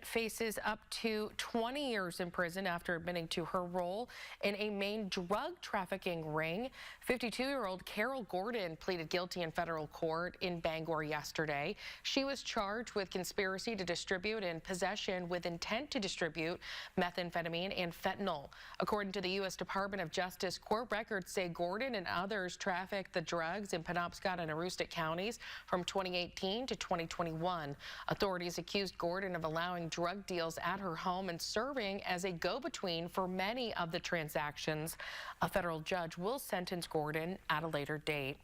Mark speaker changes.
Speaker 1: faces up to 20 years in prison after admitting to her role in a Maine drug trafficking ring. 52-year-old Carol Gordon pleaded guilty in federal court in Bangor yesterday. She was charged with conspiracy to distribute and possession with intent to distribute methamphetamine and fentanyl. According to the U.S. Department of Justice, court records say Gordon and others trafficked the drugs in Penobscot and Aroostook counties from 2018 to 2021. Authorities accused Gordon of allowing drug deals at her home and serving as a go-between for many of the transactions. A federal judge will sentence Gordon at a later date.